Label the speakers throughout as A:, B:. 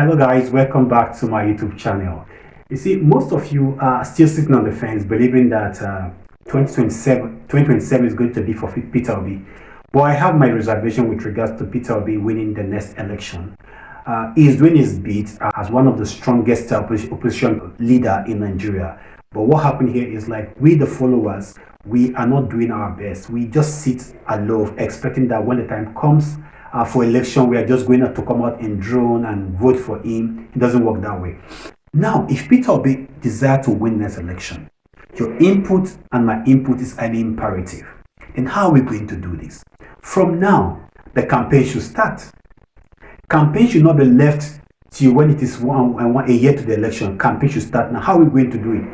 A: Hello guys, welcome back to my YouTube channel. You see, most of you are still sitting on the fence believing that 2027 is going to be for Peter Obi. But I have my reservation with regards to Peter Obi winning the next election. He is doing his bit as one of the strongest opposition leader in Nigeria. But what happened here is like we the followers, we are not doing our best. We just sit aloof expecting that when the time comes for election, we are just going to come out in drone and vote for him. It doesn't work that way. Now, if Peter Obi desires to win this election, your input and my input is highly imperative. And how are we going to do this? From now, the campaign should start. Campaign should not be left till when it is a year to the election. Campaign should start now. How are we going to do it?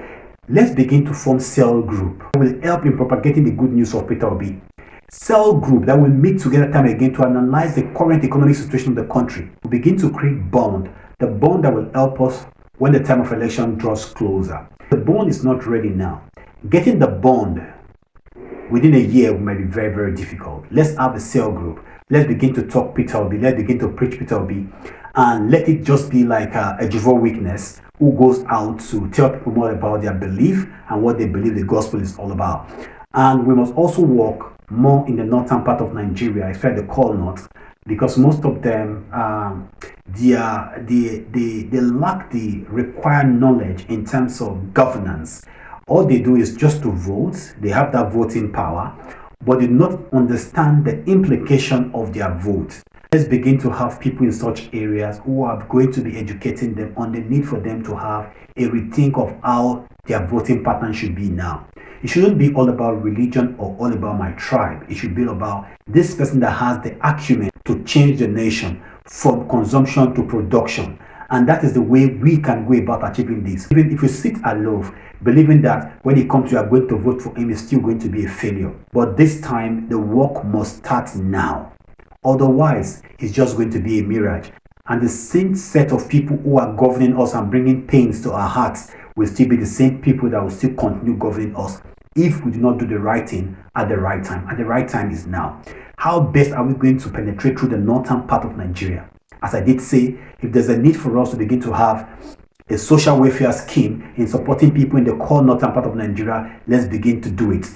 A: Let's begin to form cell group. It will help in propagating the good news of Peter Obi. Cell group that will meet together time again to analyze the current economic situation of the country. We begin to create bond. The bond that will help us when the time of election draws closer. The bond is not ready now. Getting the bond within a year might be very, very difficult. Let's have a cell group. Let's begin to talk Peter Obi. Let's begin to preach Peter Obi. And let it just be like a Jehovah's Witness who goes out to tell people more about their belief and what they believe the gospel is all about. And we must also work more in the northern part of Nigeria, especially the core north, because most of them they lack the required knowledge in terms of governance. All they do is just to vote. They have that voting power, but they do not understand the implication of their vote. Let's begin to have people in such areas who are going to be educating them on the need for them to have a rethink of how their voting pattern should be now. It shouldn't be all about religion or all about my tribe. It should be about this person that has the acumen to change the nation from consumption to production. And that is the way we can go about achieving this. Even if you sit aloof, believing that when it comes to you are going to vote for him, it's still going to be a failure. But this time, the work must start now. Otherwise, it's just going to be a mirage. And the same set of people who are governing us and bringing pains to our hearts will still be the same people that will still continue governing us if we do not do the right thing at the right time. And the right time is now. How best are we going to penetrate through the northern part of Nigeria? As I did say, if there's a need for us to begin to have a social welfare scheme in supporting people in the core northern part of Nigeria, let's begin to do it.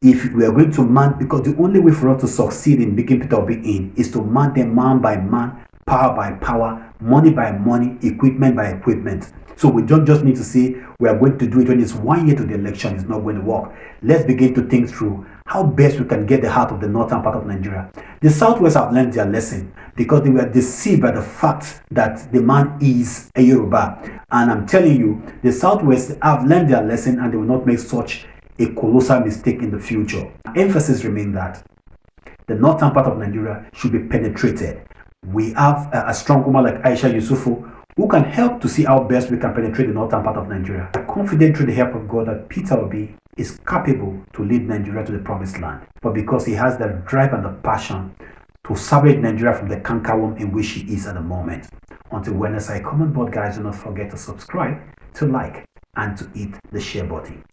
A: If we are going to man, because the only way for us to succeed in bringing Peter Obi in is to man them man by man, power by power, money by money, equipment by equipment. So we don't just need to say we are going to do it when it's 1 year to the election. It's not going to work. Let's begin to think through how best we can get the heart of the northern part of Nigeria. The Southwest have learned their lesson because they were deceived by the fact that the man is a Yoruba. And I'm telling you, the Southwest have learned their lesson and they will not make such a colossal mistake in the future. Emphasis remains that the northern part of Nigeria should be penetrated. We have a strong woman like Aisha Yusufu who can help to see how best we can penetrate the northern part of Nigeria. I'm confident through the help of God that Peter Obi is capable to lead Nigeria to the promised land. But because he has the drive and the passion to salvage Nigeria from the cankerworm in which he is at the moment. Until when I come on board, guys, do not forget to subscribe, to like, and to hit the share button.